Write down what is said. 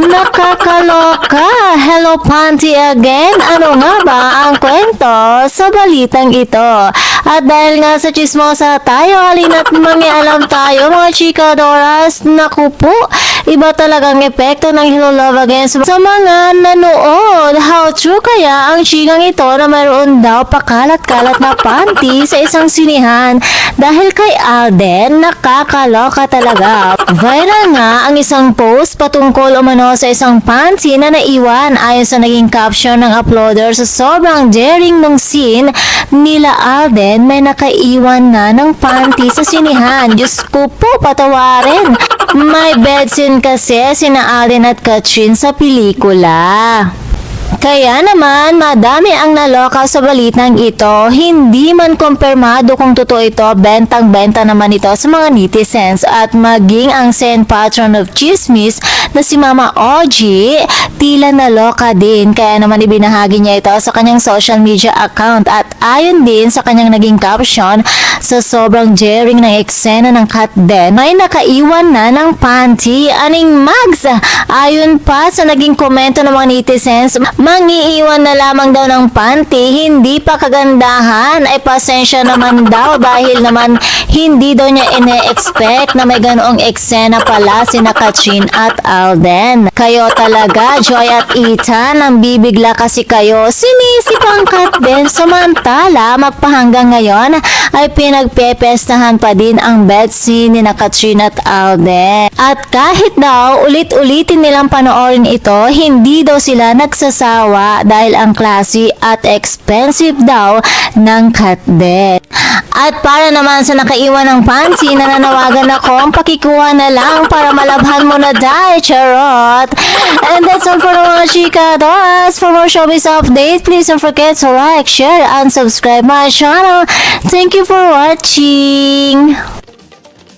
Nakakaloka! Hello Panty again! Ano nga ba ang kwento sa balitang ito? At dahil nga sa chismosa tayo, halina't mangialam tayo mga chikadoras. Naku po, iba talagang epekto ng Hello Love Again sa mga nanood. How true kaya ang chikang ito na mayroon daw pakalat-kalat na panty sa isang sinihan? Dahil kay Alden, nakakaloka talaga. Viral nga ang isang post patungkol umano sa isang panty na naiwan ayon sa naging caption ng uploader. Sa sobrang daring nung scene nila Alden, may nakaiwan na ng panty sa sinihan. Diyos ko po, patawarin. May bed scene kasi sina Alden at Katrin sa pelikula. Kaya naman, madami ang naloka sa balitang ito. Hindi man kumpirmado kung totoo ito, bentang-benta naman ito sa mga netizens. At maging ang Saint Patron of Chismis na si Mama OG, tila naloka din. Kaya naman ibinahagi niya ito sa kanyang social media account. At ayon din sa kanyang naging caption, sa sobrang daring ng eksena ng cut den, may nakaiwan na ng panty. Aning Mags! Ayon pa sa naging komento ng mga netizens, mangiiwan na lamang daw ng panty, hindi pa kagandahan. Ay pasensya naman daw dahil naman hindi daw niya ine-expect na may ganoong eksena pala sina Katrin at Alden. Kayo talaga, Joy at Ethan, ang bibigla kasi kayo. Sinisipang cut din, samantala magpahanggang ngayon ay pinagpepestahan pa din ang bed scene ni Katrin at Alden. At kahit daw ulit-ulitin nilang panoorin ito, hindi daw sila nagsasawa dahil ang classy at expensive daw ng cut din. At para naman sa nakaiwan ng panty, nananawagan ako ang pakikuha na lang para malabhan mo na dahil, charot. And that's all for mga chikadoras. For more showbiz updates, please don't forget to like, share, and subscribe my channel. Thank you for watching.